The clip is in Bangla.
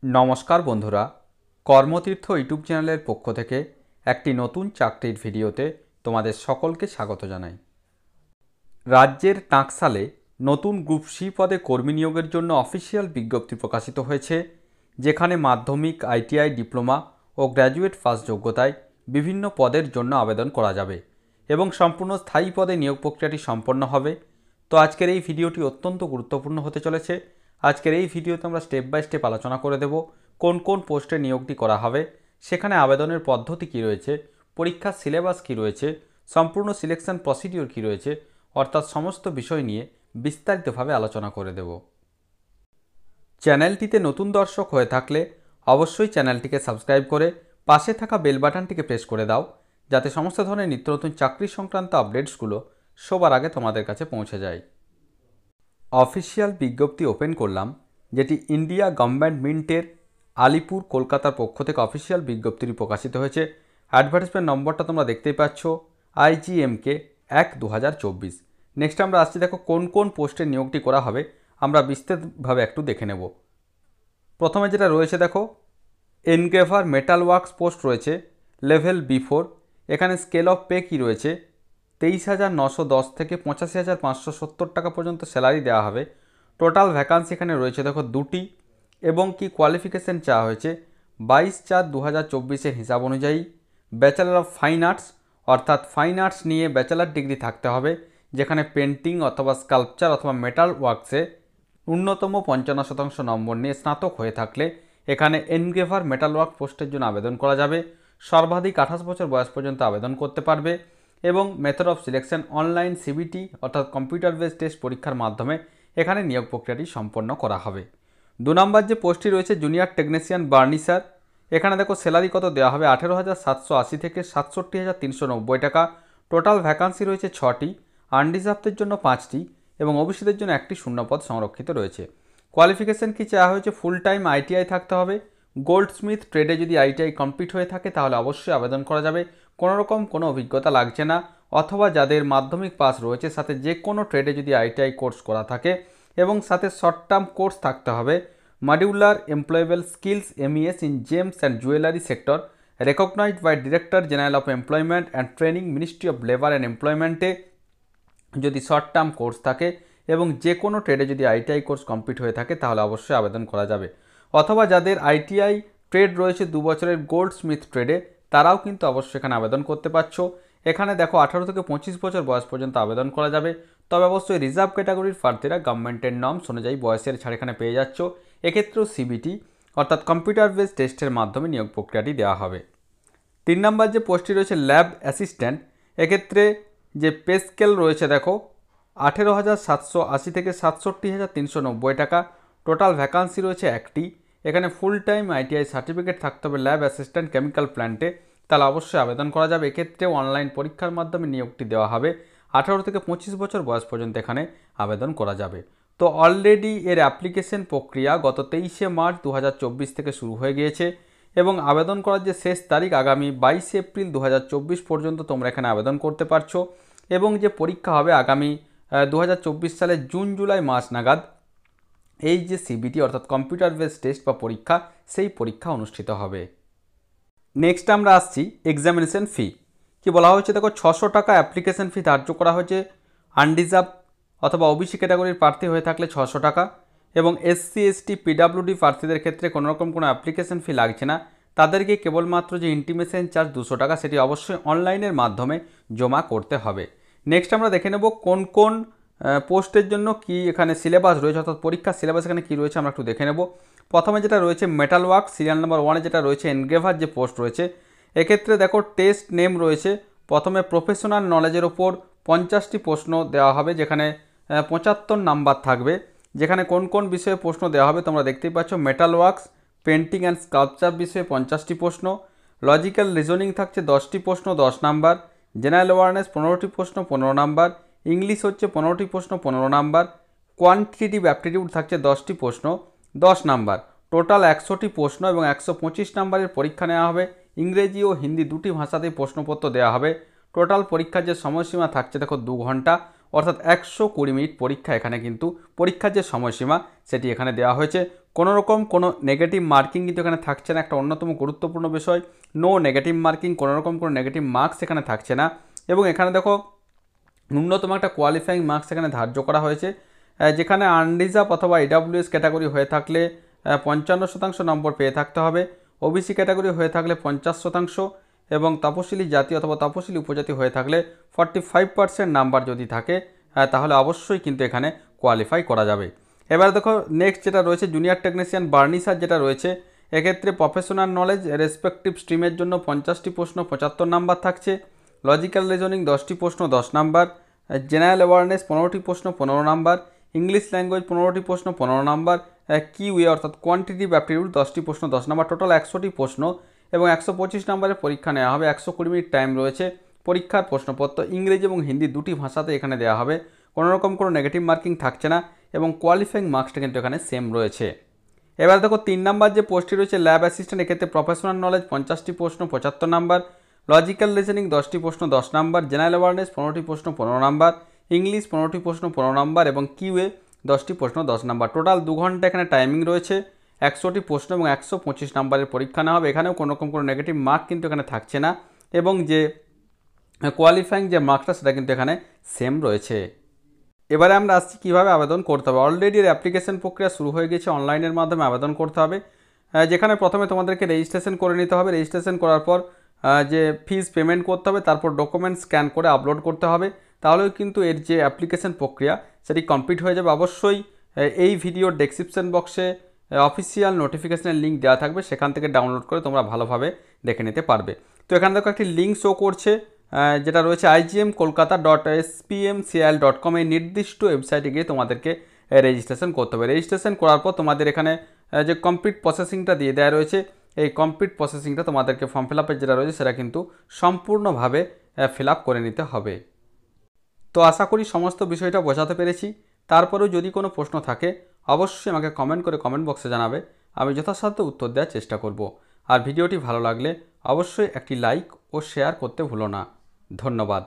নমস্কার বন্ধুরা, কর্মতীর্থ ইউটিউব চ্যানেলের পক্ষ থেকে একটি নতুন চাকরির ভিডিওতে তোমাদের সকলকে স্বাগত জানাই। রাজ্যের টাকসালে নতুন গ্রুপ সি পদে কর্মী নিয়োগের জন্য অফিসিয়াল বিজ্ঞপ্তি প্রকাশিত হয়েছে, যেখানে মাধ্যমিক, আইটিআই, ডিপ্লোমা ও গ্র্যাজুয়েট পাস যোগ্যতায় বিভিন্ন পদের জন্য আবেদন করা যাবে এবং সম্পূর্ণ স্থায়ী পদে নিয়োগ প্রক্রিয়াটি সম্পন্ন হবে। তো আজকের এই ভিডিওটি অত্যন্ত গুরুত্বপূর্ণ হতে চলেছে। আজকের এই ভিডিওতে আমরা স্টেপ বাই স্টেপ আলোচনা করে দেব কোন কোন পোস্টে নিয়োগটি করা হবে, সেখানে আবেদনের পদ্ধতি কী রয়েছে, পরীক্ষার সিলেবাস কী রয়েছে, সম্পূর্ণ সিলেকশন প্রসিডিওর কী রয়েছে, অর্থাৎ সমস্ত বিষয় নিয়ে বিস্তারিতভাবে আলোচনা করে দেব। চ্যানেলটিতে নতুন দর্শক হয়ে থাকলে অবশ্যই চ্যানেলটিকে সাবস্ক্রাইব করে পাশে থাকা বেল বাটনটিকে প্রেস করে দাও, যাতে সমস্ত ধরনের নিত্য নতুন চাকরি সংক্রান্ত আপডেটসগুলো সবার আগে তোমাদের কাছে পৌঁছে যায়। অফিসিয়াল বিজ্ঞপ্তি ওপেন করলাম, যেটি ইন্ডিয়া গভর্নমেন্ট মিন্টের আলিপুর কলকাতার পক্ষ থেকে অফিসিয়াল বিজ্ঞপ্তিটি প্রকাশিত হয়েছে। অ্যাডভার্টাইজমেন্ট নম্বরটা তোমরা দেখতেই পাচ্ছ, IGMK 1/2024। নেক্সট আমরা আসছি, দেখো কোন কোন পোস্টে নিয়োগটি করা হবে আমরা বিস্তারিতভাবে একটু দেখে নেব। প্রথমে যেটা রয়েছে দেখো, এনগ্রেভার মেটাল ওয়ার্কস পোস্ট রয়েছে, লেভেল B4। এখানে স্কেল অফ পে কী রয়েছে, 23,910 থেকে 85,570 টাকা পর্যন্ত স্যালারি দেওয়া হবে। টোটাল ভ্যাকান্সি এখানে রয়েছে দেখো 2টি, এবং কি কোয়ালিফিকেশান চাওয়া হয়েছে 22/4/2024 হিসাব অনুযায়ী ব্যাচেলার অফ ফাইন আর্টস, অর্থাৎ ফাইন আর্টস নিয়ে ব্যাচেলার ডিগ্রি থাকতে হবে, যেখানে পেন্টিং অথবা স্কাল্পচার অথবা মেটাল ওয়ার্কসে ন্যূনতম 55% নম্বর নিয়ে স্নাতক হয়ে থাকলে এখানে এনগ্রেভার মেটাল ওয়ার্ক পোস্টের জন্য আবেদন করা যাবে। সর্বাধিক 28 বছর বয়স পর্যন্ত আবেদন করতে পারবে এবং method of selection online CBT অর্থাৎ কম্পিউটার বেসড টেস্ট পরীক্ষার মাধ্যমে এখানে নিয়োগ প্রক্রিয়াটি সম্পন্ন করা হবে। 2 নম্বর যে পোস্টটি রয়েছে জুনিয়র টেকনিশিয়ান বার্নিসার, এখানে দেখো স্যালারি কত দেওয়া হবে, 18,780 থেকে 67,390 টাকা। টোটাল ভ্যাকান্সি রয়েছে 6টি, আনরিজার্ভদের জন্য 5টি এবং ওবিসিদের জন্য 1টি শূন্যপদ সংরক্ষিত রয়েছে। কোয়ালিফিকেশান কি চাওয়া হয়েছে, ফুল টাইম ITI থাকতে হবে। গোল্ড স্মিথ ট্রেডে যদি ITI কমপ্লিট হয়ে থাকে তাহলে অবশ্যই আবেদন করা যাবে, কোনোরকম কোনো অভিজ্ঞতা লাগছে না। অথবা যাদের মাধ্যমিক পাস রয়েছে, সাথে যে কোনো ট্রেডে যদি ITI কোর্স করা থাকে এবং সাথে শর্ট টার্ম কোর্স থাকতে হবে। Modular employable skills MES in gems and jewellery sector recognised by director general of employment and training, ministry of labour and এমপ্লয়মেন্টে যদি শর্ট টার্ম কোর্স থাকে এবং যে কোনো ট্রেডে যদি ITI কোর্স কমপ্লিট হয়ে থাকে তাহলে অবশ্যই আবেদন করা যাবে। অথবা যাদের ITI ট্রেড রয়েছে 2 বছরের গোল্ড স্মিথ ট্রেডে, তারাও কিন্তু অবশ্যই এখানে আবেদন করতে পারছো। এখানে দেখো 18 থেকে 25 বছর বয়স পর্যন্ত আবেদন করা যাবে, তবে অবশ্যই রিজার্ভ ক্যাটাগরির প্রার্থীরা গভর্নমেন্টের নর্মস অনুযায়ী বয়সের ছাড় এখানে পেয়ে যাচ্ছ। এক্ষেত্রেও CBT অর্থাৎ কম্পিউটার বেসড টেস্টের মাধ্যমে নিয়োগ প্রক্রিয়াটি দেওয়া হবে। 3 নম্বর যে পোস্টটি রয়েছে ল্যাব অ্যাসিস্ট্যান্ট, এক্ষেত্রে যে পে স্কেল রয়েছে দেখো 18,780 থেকে 67,390 টাকা। টোটাল ভ্যাকান্সি রয়েছে 1টি, এখানে ফুল টাইম ITI সার্টিফিকেট থাকতে হবে ল্যাব অ্যাসিস্ট্যান্ট কেমিক্যাল প্ল্যান্টে, তাহলে অবশ্যই আবেদন করা যাবে। এক্ষেত্রেও অনলাইন পরীক্ষার মাধ্যমে নিয়োগটি দেওয়া হবে। 18 থেকে 25 বছর বয়স পর্যন্ত এখানে আবেদন করা যাবে। তো অলরেডি এর অ্যাপ্লিকেশন প্রক্রিয়া গত 23শে মার্চ 2024 থেকে শুরু হয়ে গিয়েছে এবং আবেদন করার যে শেষ তারিখ আগামী 22 এপ্রিল 2024 পর্যন্ত তোমরা এখানে আবেদন করতে পারছো এবং যে পরীক্ষা হবে আগামী 2024 সালের জুন জুলাই মাস নাগাদ এই যে CBT অর্থাৎ কম্পিউটার বেসড টেস্ট বা পরীক্ষা, সেই পরীক্ষা অনুষ্ঠিত হবে। নেক্সট আমরা আসছি এক্সামিনেশন ফি। কি বলা হয়েছে দেখো, 600 টাকা অ্যাপ্লিকেশন ফি ধার্য করা হয়েছে। আনরিজার্ভ অথবা OBC ক্যাটাগরির প্রার্থী হয়ে থাকলে 600 টাকা এবং SC ST PWD প্রার্থীদের ক্ষেত্রে কোনোরকম কোনো অ্যাপ্লিকেশন ফি লাগছে না, তাদেরকে কেবলমাত্র যে ইন্টিমেশন চার্জ 200 টাকা সেটি অবশ্যই অনলাইনের মাধ্যমে জমা করতে হবে। নেক্সট আমরা দেখে নেব কোন কোন পোস্টের জন্য কি এখানে সিলেবাস রয়েছে, অর্থাৎ পরীক্ষার সিলেবাস এখানে কী রয়েছে আমরা একটু দেখে নেব। প্রথমে যেটা রয়েছে মেটাল ওয়ার্ক, সিরিয়াল নাম্বার 1-এ যেটা রয়েছে এনগ্রেভার যে পোস্ট রয়েছে, এক্ষেত্রে দেখো টেস্ট নেম রয়েছে। প্রথমে প্রফেশনাল নলেজের ওপর 50টি প্রশ্ন দেওয়া হবে, যেখানে 75 নাম্বার থাকবে। যেখানে কোন কোন বিষয়ে প্রশ্ন দেওয়া হবে তোমরা দেখতেই পাচ্ছ, metal works, painting and sculpture বিষয়ে 50টি প্রশ্ন, লজিক্যাল রিজনিং থাকছে 10টি প্রশ্ন 10 নাম্বার, জেনারেল অ্যাওয়ারনেস 15টি প্রশ্ন 15 নাম্বার, ইংলিশ হচ্ছে 15টি প্রশ্ন 15 নাম্বার, কোয়ান্টিটিভ অ্যাপটিটিউড থাকছে 10টি প্রশ্ন 10 নাম্বার। টোটাল 100টি প্রশ্ন এবং 125 নাম্বারের পরীক্ষা নেওয়া হবে। ইংরেজি ও হিন্দি দুটি ভাষাতেই প্রশ্নপত্র দেওয়া হবে। টোটাল পরীক্ষার যে সময়সীমা থাকছে দেখো 2 ঘন্টা, অর্থাৎ 120 মিনিট পরীক্ষা। এখানে কিন্তু পরীক্ষার যে সময়সীমা সেটি এখানে দেওয়া হয়েছে। কোনো রকম কোনো নেগেটিভ মার্কিং কিন্তু এখানে থাকছে না, একটা অন্যতম গুরুত্বপূর্ণ বিষয়। নো নেগেটিভ মার্কিং, কোনো রকম কোনো নেগেটিভ মার্কস এখানে থাকছে না। এবং এখানে দেখো ন্যূনতম একটা কোয়ালিফাইং মার্কস এখানে ধার্য করা হয়েছে, যেখানে আনরিজার্ভ অথবা ইডাব্লিউএস ক্যাটাগরি হয়ে থাকলে 55% নম্বর পেয়ে থাকতে হবে, ওবিসি ক্যাটাগরি হয়ে থাকলে 50% এবং তপশিলি জাতি অথবা তপশিলি উপজাতি হয়ে থাকলে 45% নাম্বার যদি থাকে তাহলে অবশ্যই কিন্তু এখানে কোয়ালিফাই করা যাবে। এবার দেখো নেক্সট যেটা রয়েছে জুনিয়র টেকনিশিয়ান বার্নিসার যেটা রয়েছে, এক্ষেত্রে প্রফেশনাল নলেজ রেসপেক্টিভ স্ট্রিমের জন্য 50টি প্রশ্ন 75 নাম্বার থাকছে, লজিক্যাল রিজনিং 10টি প্রশ্ন 10 নাম্বার, জেনারেল অ্যাওয়ারনেস 15টি প্রশ্ন 15 নাম্বার, ইংলিশ ল্যাঙ্গুয়েজ 15টি প্রশ্ন 15 নাম্বার, কিউএ অর্থাৎ কোয়ান্টিটিভ অ্যাপটিটিউড 10টি প্রশ্ন 10 নাম্বার, টোটাল 100টি প্রশ্ন এবং 125 নাম্বারের পরীক্ষা নেওয়া হবে। 120 মিনিট টাইম রয়েছে। পরীক্ষার প্রশ্নপত্র ইংরেজি এবং হিন্দি দুটি ভাষাতে এখানে দেওয়া হবে, কোনো রকম কোনো নেগেটিভ মার্কিং থাকছে না এবং কোয়ালিফাইং মার্কসটা কিন্তু এখানে সেম রয়েছে। এবার দেখো 3 নাম্বার যে পোস্টটি রয়েছে ল্যাব অ্যাসিস্ট্যান্ট, এক্ষেত্রে প্রফেশনাল নলেজ 50টি প্রশ্ন 75 নাম্বার, লজিক্যাল রিজনিং 10টি প্রশ্ন 10 নাম্বার, জেনারেল অ্যাওয়ারনেস 15টি প্রশ্ন 15 নাম্বার, ইংলিশ 15টি প্রশ্ন 15 নাম্বার এবং কিউএ 10টি প্রশ্ন 10 নাম্বার। টোটাল 2 ঘন্টা এখানে টাইমিং রয়েছে। 100টি প্রশ্ন এবং 125 নাম্বারের পরীক্ষা নেওয়া হবে। এখানেও কোনো রকম কোনো নেগেটিভ মার্ক কিন্তু এখানে থাকছে না এবং যে কোয়ালিফাইং যে মার্কসটা সেটা কিন্তু এখানে সেম রয়েছে। এবারে আমরা আসছি কীভাবে আবেদন করতে হবে। অলরেডি এর অ্যাপ্লিকেশন প্রক্রিয়া শুরু হয়ে গেছে, অনলাইনের মাধ্যমে আবেদন করতে হবে, যেখানে প্রথমে তোমাদেরকে রেজিস্ট্রেশন করে নিতে হবে। রেজিস্ট্রেশন করার পর যে ফিজ পেমেন্ট করতে হবে, তারপর ডকুমেন্ট স্ক্যান করে আপলোড করতে হবে, তাহলেও কিন্তু এর যে অ্যাপ্লিকেশন প্রক্রিয়া সেটি কমপ্লিট হয়ে যাবে। অবশ্যই এই ভিডিওর ডেসক্রিপশন বক্সে অফিসিয়াল নোটিফিকেশনের লিঙ্ক দেওয়া থাকবে, সেখান থেকে ডাউনলোড করে তোমরা ভালোভাবে দেখে নিতে পারবে। তো এখানে দেখো একটি লিঙ্ক শো করছে, যেটা রয়েছে igmkolkata.spmcil.com, এই নির্দিষ্ট ওয়েবসাইটে গিয়ে তোমাদেরকে রেজিস্ট্রেশন করতে হবে। রেজিস্ট্রেশন করার পর তোমাদের এখানে যে কমপ্লিট প্রসেসিংটা দিয়ে দেওয়া রয়েছে, এই কমপ্লিট প্রসেসিংটা তোমাদেরকে ফর্ম ফিল আপের যেটা রয়েছে সেটা কিন্তু সম্পূর্ণভাবে ফিল আপ করে নিতে হবে। তো আশা করি সমস্ত বিষয়টা বোঝাতে পেরেছি। তারপরেও যদি কোনো প্রশ্ন থাকে অবশ্যই আমাকে কমেন্ট করে কমেন্ট বক্সে জানাবে, আমি যথাসাধ্য উত্তর দেওয়ার চেষ্টা করব। আর ভিডিওটি ভালো লাগলে অবশ্যই একটি লাইক ও শেয়ার করতে ভুলো না। ধন্যবাদ।